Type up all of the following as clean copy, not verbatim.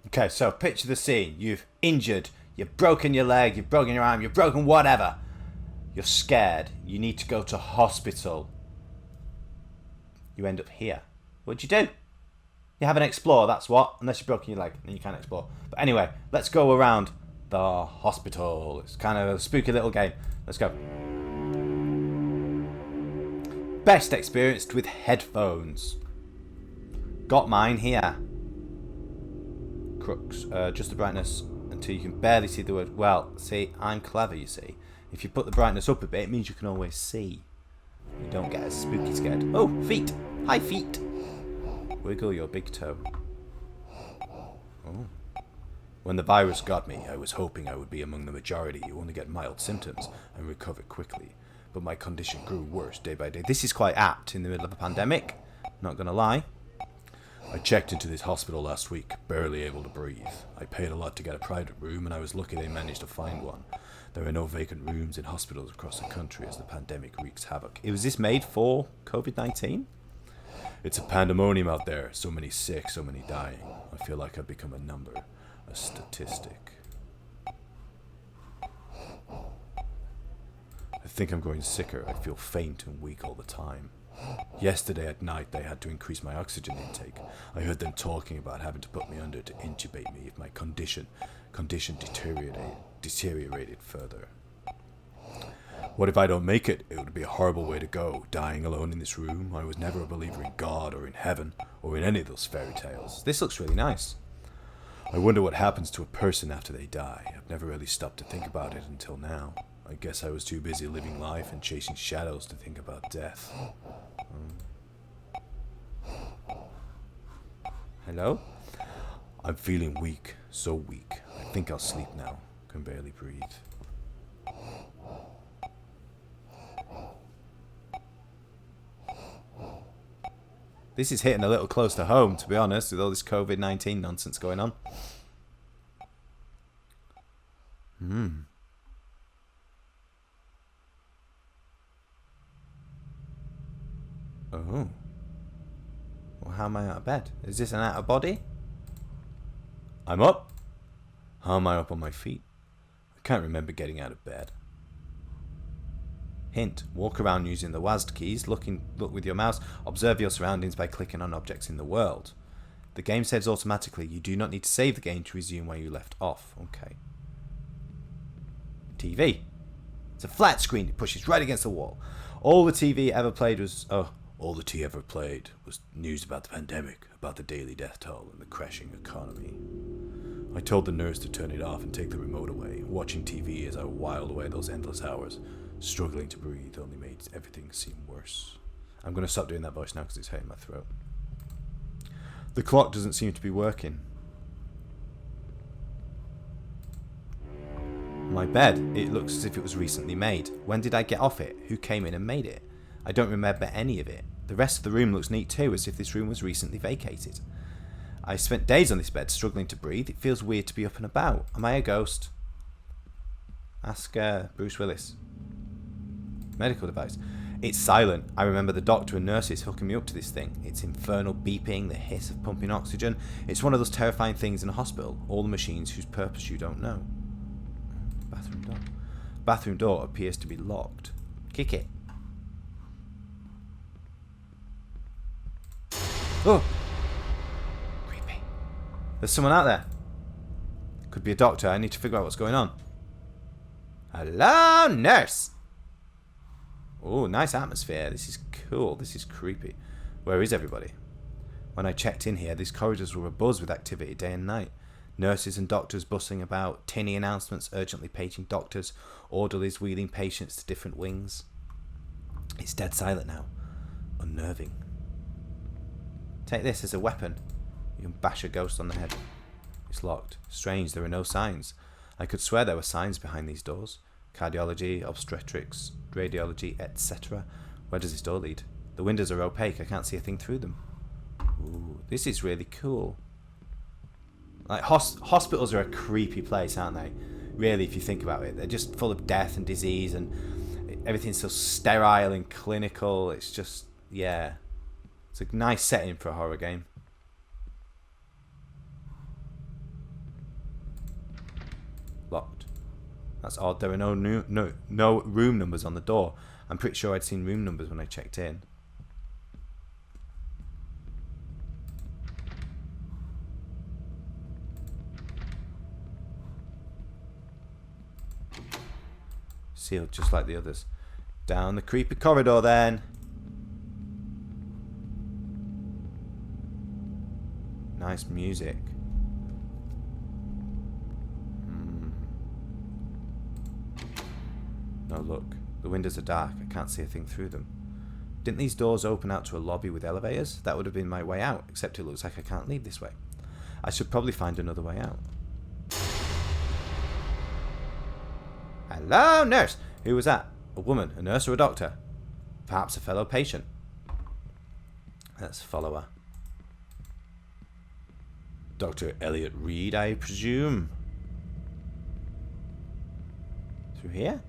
Okay, so picture the scene. You've injured, you've broken your leg, you've broken your arm, you've broken whatever. You're scared. You need to go to hospital. You end up here. What'd you do? You haven't explored, that's what. Unless you've broken your leg, then you can't explore. But anyway, let's go around the hospital. It's kind of a spooky little game. Let's go. Best experienced with headphones. Got mine here. Crooks. Just the brightness until you can barely see the word. Well, see, I'm clever, you see. If you put the brightness up a bit, it means you can always see. You don't get as spooky scared. Oh, feet. Hi, feet. Wiggle your big toe. Oh. When the virus got me, I was hoping I would be among the majority who only get mild symptoms and recover quickly. But my condition grew worse day by day. This is quite apt in the middle of a pandemic. Not gonna lie. I checked into this hospital last week, barely able to breathe. I paid a lot to get a private room, and I was lucky they managed to find one. There are no vacant rooms in hospitals across the country as the pandemic wreaks havoc. Was this made for COVID-19? It's a pandemonium out there. So many sick, so many dying. I feel like I've become a number, a statistic. I think I'm growing sicker. I feel faint and weak all the time. Yesterday at night, they had to increase my oxygen intake. I heard them talking about having to put me under to intubate me if my condition deteriorated further. What if I don't make it? It would be a horrible way to go, dying alone in this room. I was never a believer in God or in heaven or in any of those fairy tales. This looks really nice. I wonder what happens to a person after they die. I've never really stopped to think about it until now. I guess I was too busy living life and chasing shadows to think about death. Hello? I'm feeling weak, so weak. I think I'll sleep now. Can barely breathe. This is hitting a little close to home, to be honest, with all this COVID-19 nonsense going on. Oh. Well, how am I out of bed? Is this an out of body? I'm up. How am I up on my feet? I can't remember getting out of bed. Hint, walk around using the WASD keys, look with your mouse, observe your surroundings by clicking on objects in the world. The game saves automatically. You do not need to save the game to resume where you left off. Okay. TV. It's a flat screen. It pushes right against the wall. All the TV ever played was... all the tea ever played was news about the pandemic, about the daily death toll and the crashing economy. I told the nurse to turn it off and take the remote away. Watching TV as I whiled away those endless hours, struggling to breathe, only made everything seem worse. I'm going to stop doing that voice now because it's hurting my throat. The clock doesn't seem to be working. My bed, it looks as if it was recently made. When did I get off it? Who came in and made it? I don't remember any of it. The rest of the room looks neat too, as if this room was recently vacated. I spent days on this bed struggling to breathe. It feels weird to be up and about. Am I a ghost? Ask Bruce Willis. Medical device. It's silent. I remember the doctor and nurses hooking me up to this thing. It's infernal beeping, the hiss of pumping oxygen. It's one of those terrifying things in a hospital. All the machines whose purpose you don't know. Bathroom door. Bathroom door appears to be locked. Kick it. Oh! Creepy. There's someone out there. Could be a doctor. I need to figure out what's going on. Hello, nurse! Oh, nice atmosphere. This is cool. This is creepy. Where is everybody? When I checked in here, these corridors were abuzz with activity day and night. Nurses and doctors bustling about, tinny announcements urgently paging doctors, orderlies wheeling patients to different wings. It's dead silent now. Unnerving. Take this as a weapon. You can bash a ghost on the head. It's locked. Strange, there are no signs. I could swear there were signs behind these doors. Cardiology, obstetrics, radiology, etc. Where does this door lead? The windows are opaque. I can't see a thing through them. Ooh, this is really cool. Like hospitals are a creepy place, aren't they? Really, if you think about it, they're just full of death and disease, and everything's so sterile and clinical. It's just, yeah, it's a nice setting for a horror game. That's odd. There are no room numbers on the door. I'm pretty sure I'd seen room numbers when I checked in. Sealed just like the others. Down the creepy corridor then. Nice music. No, look. The windows are dark. I can't see a thing through them. Didn't these doors open out to a lobby with elevators? That would have been my way out, except it looks like I can't leave this way. I should probably find another way out. Hello, nurse! Who was that? A woman, a nurse or a doctor? Perhaps a fellow patient. Let's follow her. Dr. Elliot Reed, I presume. Through here?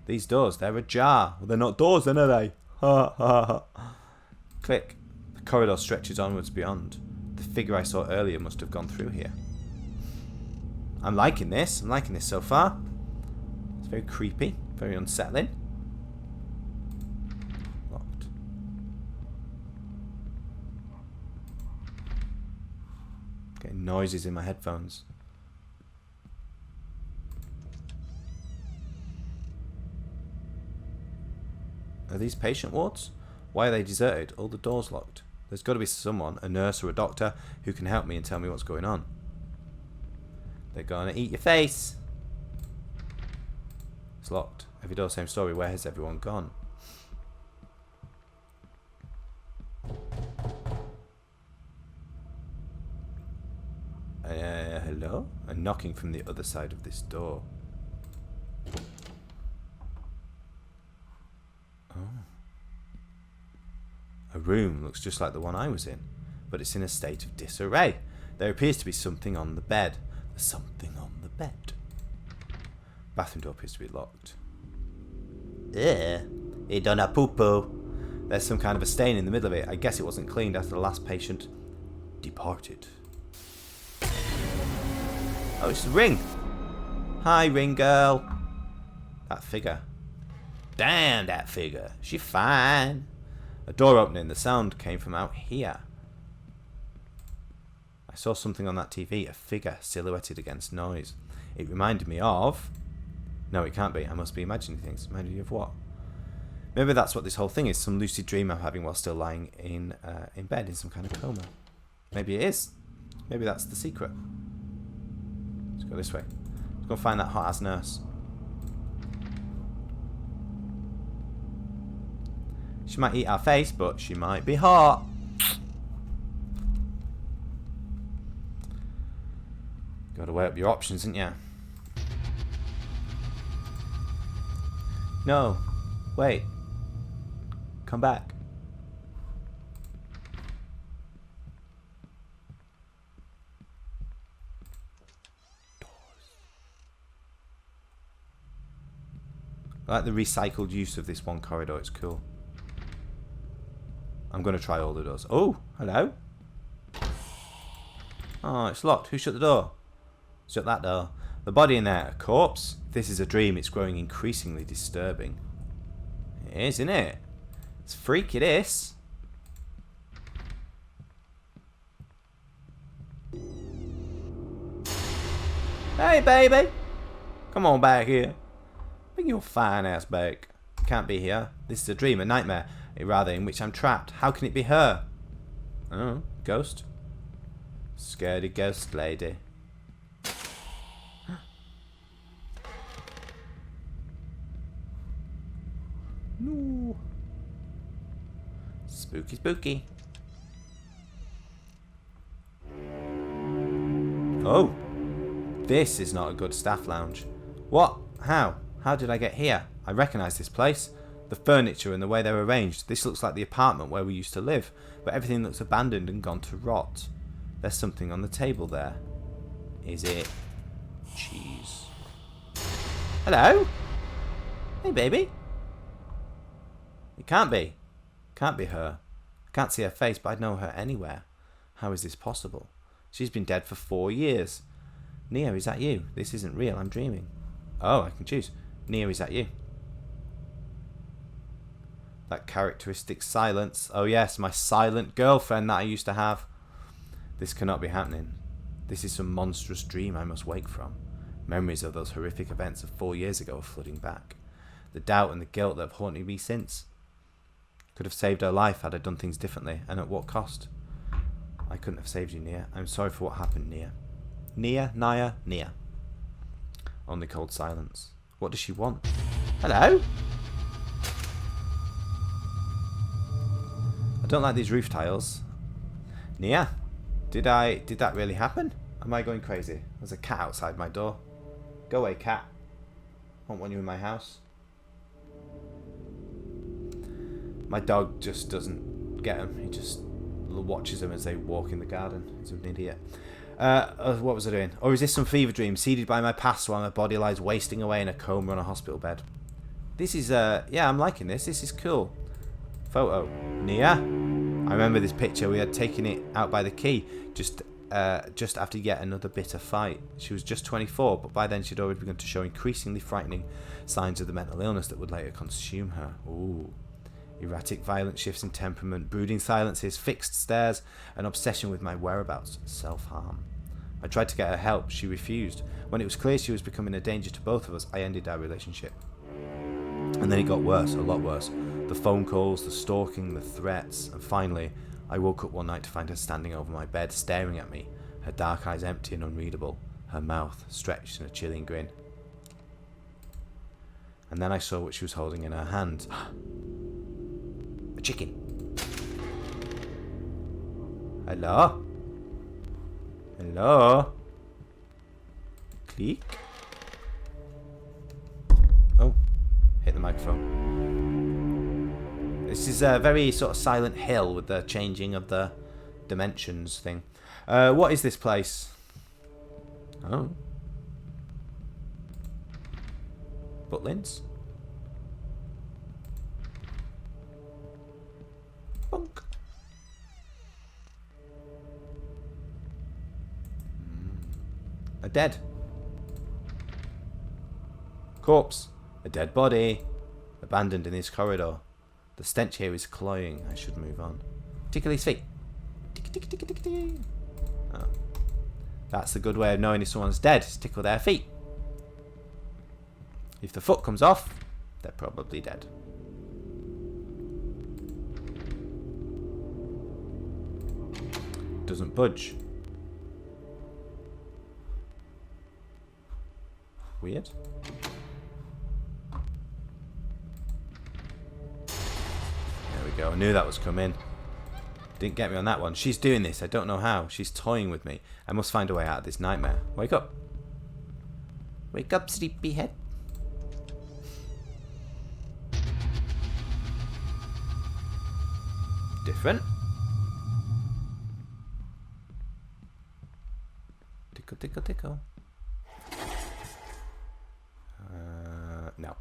These doors, they're ajar. Well, they're not doors then, are they? Ha ha ha. Click. The corridor stretches onwards beyond. The figure I saw earlier must have gone through here. I'm liking this. I'm liking this so far. It's very creepy. Very unsettling. Locked. Getting noises in my headphones. Are these patient wards? Why are they deserted? All the doors locked. There's got to be someone, a nurse or a doctor, who can help me and tell me what's going on. They're gonna eat your face. It's locked. Every door, same story. Where has everyone gone? Hello? A knocking from the other side of this door. Oh. A room looks just like the one I was in, but it's in a state of disarray. There appears to be something on the bed. There's something on the bed. Bathroom door appears to be locked. He done a poo-poo. There's some kind of a stain in the middle of it. I guess it wasn't cleaned after the last patient departed. Oh, it's the ring. Hi, ring girl. That figure. Damn, that figure. She fine. A door opening. The sound came from out here. I saw something on that TV. A figure silhouetted against noise. It reminded me of... No, it can't be. I must be imagining things. Reminded you of what? Maybe that's what this whole thing is. Some lucid dream I'm having while still lying in bed in some kind of coma. Maybe it is. Maybe that's the secret. Let's go this way. Let's go find that hot-ass nurse. She might eat our face, but she might be hot. Gotta weigh up your options, ain't ya? No. Wait. Come back. I like the recycled use of this one corridor. It's cool. I'm going to try all the doors. Oh, hello. Oh, it's locked. Who shut the door? Shut that door. The body in there, a corpse? If this is a dream, it's growing increasingly disturbing. It is, isn't it? It's freaky, this. Hey, baby. Come on back here. Bring your fine ass back. Can't be here. This is a dream, a nightmare. Rather, in which I'm trapped. How can it be her? Oh, ghost. Scaredy ghost lady. No. Spooky, spooky. Oh. This is not a good staff lounge. What? How? How did I get here? I recognise this place. The furniture and the way they're arranged. This looks like the apartment where we used to live, but everything looks abandoned and gone to rot. There's something on the table there. Is it cheese? Hello? Hey, baby. It can't be. Can't be her. I can't see her face, but I'd know her anywhere. How is this possible? She's been dead for 4 years. Neo, is that you? This isn't real. I'm dreaming. Oh, I can choose. Nia, is that you? That characteristic silence. Oh yes, my silent girlfriend that I used to have. This cannot be happening. This is some monstrous dream I must wake from. Memories of those horrific events of 4 years ago are flooding back. The doubt and the guilt that have haunted me since. Could have saved her life had I done things differently, and at what cost? I couldn't have saved you, Nia. I'm sorry for what happened, Nia. Nia, Nia, Nia. Only cold silence. What does she want? Hello? I don't like these roof tiles. Nia, did that really happen? Am I going crazy? There's a cat outside my door. Go away, cat. I don't want you in my house. My dog just doesn't get them. He just watches them as they walk in the garden. He's an idiot. What was I doing? Or is this some fever dream seeded by my past while my body lies wasting away in a coma on a hospital bed? This is, yeah, I'm liking this. This is cool. Photo. Nia? I remember this picture. We had taken it out by the quay just after yet another bitter fight. She was just 24, but by then she'd already begun to show increasingly frightening signs of the mental illness that would later consume her. Ooh. Erratic, violent shifts in temperament, brooding silences, fixed stares, an obsession with my whereabouts, self-harm. I tried to get her help. She refused. When it was clear she was becoming a danger to both of us, I ended our relationship. And then it got worse, a lot worse. The phone calls, the stalking, the threats, and finally, I woke up one night to find her standing over my bed, staring at me, her dark eyes empty and unreadable, her mouth stretched in a chilling grin. And then I saw what she was holding in her hand. A chicken. Hello? Hello? Click. Oh, hit the microphone. This is a very sort of Silent Hill with the changing of the dimensions thing. What is this place? Oh. Butlins? Bunk. A dead. Corpse. A dead body. Abandoned in this corridor. The stench here is cloying. I should move on. Tickle his feet. Tick, tick, tick, tick, tick. Oh. That's the good way of knowing if someone's dead, is tickle their feet. If the foot comes off, they're probably dead. Doesn't budge. Weird. There we go. I knew that was coming. Didn't get me on that one. She's doing this. I don't know how. She's toying with me. I must find a way out of this nightmare. Wake up. Wake up, sleepyhead. Different. Tickle, tickle, tickle. No.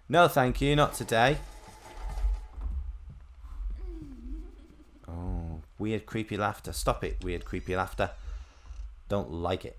No, thank you. Not today. Oh, weird, creepy laughter. Stop it, weird, creepy laughter. Don't like it.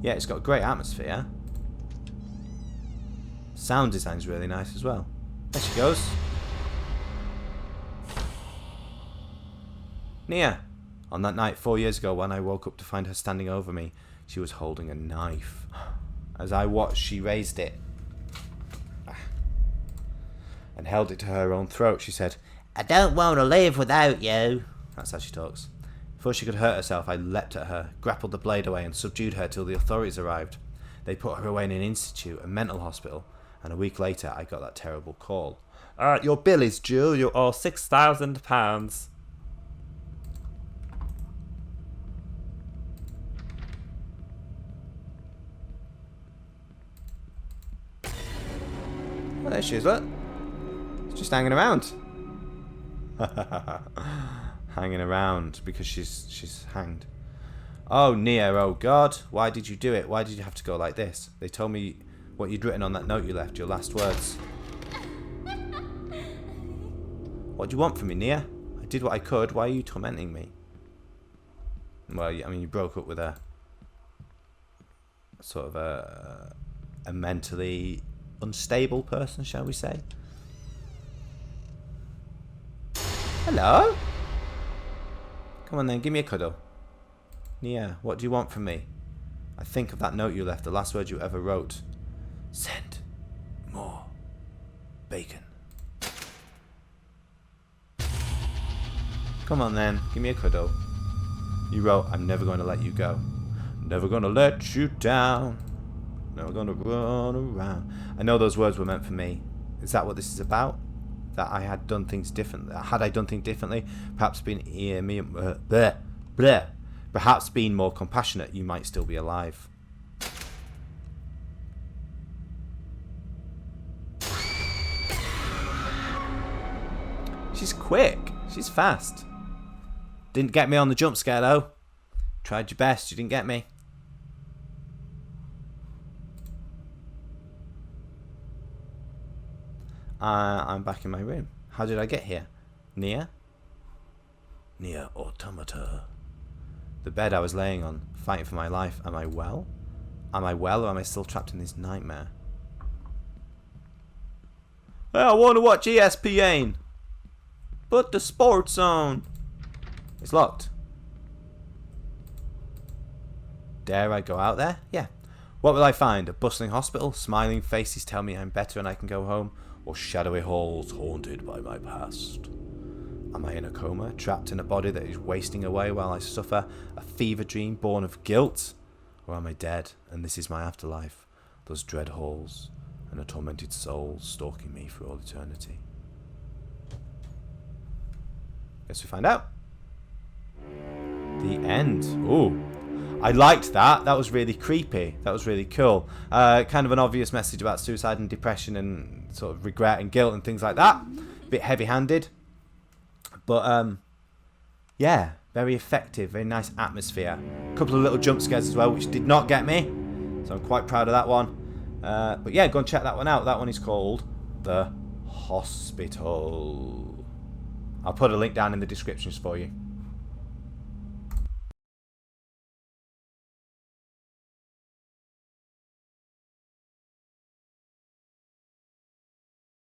Yeah, it's got a great atmosphere. Sound design's really nice as well. There she goes. Nia. On that night 4 years ago when I woke up to find her standing over me, she was holding a knife. As I watched, she raised it and held it to her own throat. She said, "I don't want to live without you." That's how she talks. Before she could hurt herself, I leapt at her, grappled the blade away and subdued her till the authorities arrived. They put her away in an institute, a mental hospital, and a week later I got that terrible call. Your bill is due. You owe £6,000. Well, there she is, look. She's just hanging around. Hanging around because she's hanged. Oh, Nia, oh God. Why did you do it? Why did you have to go like this? They told me what you'd written on that note you left, your last words. What do you want from me, Nia? I did what I could. Why are you tormenting me? Well, I mean, you broke up with a sort of a mentally unstable person, shall we say? Hello? Come on then, give me a cuddle. Nia, what do you want from me? I think of that note you left, the last word you ever wrote. Send more bacon. Come on then, give me a cuddle. You wrote, I'm never going to let you go. Never going to let you down. Never going to run around. I know those words were meant for me. Is that what this is about? That I had done things differently? Had I done things differently? Perhaps been Perhaps being more compassionate, you might still be alive. She's quick. She's fast. Didn't get me on the jump scare though. Tried your best. You didn't get me. I'm back in my room. How did I get here? Nia? Nia Automata. The bed I was laying on, fighting for my life. Am I well? Am I well, or am I still trapped in this nightmare? Hey, I want to watch ESPN. Put the sports on. It's locked. Dare I go out there? Yeah. What will I find? A bustling hospital? Smiling faces tell me I'm better and I can go home? Or shadowy halls haunted by my past? Am I in a coma, trapped in a body that is wasting away while I suffer a fever dream born of guilt? Or am I dead, and this is my afterlife, those dread halls, and a tormented soul stalking me for all eternity? Guess we find out. The end. Ooh. I liked that. That was really creepy. That was really cool. Kind of an obvious message about suicide and depression and sort of regret and guilt and things like that. A bit heavy-handed. But, yeah, very effective. Very nice atmosphere. A couple of little jump scares as well, which did not get me. So I'm quite proud of that one. But, yeah, go and check that one out. That one is called The Hospital. I'll put a link down in the descriptions for you.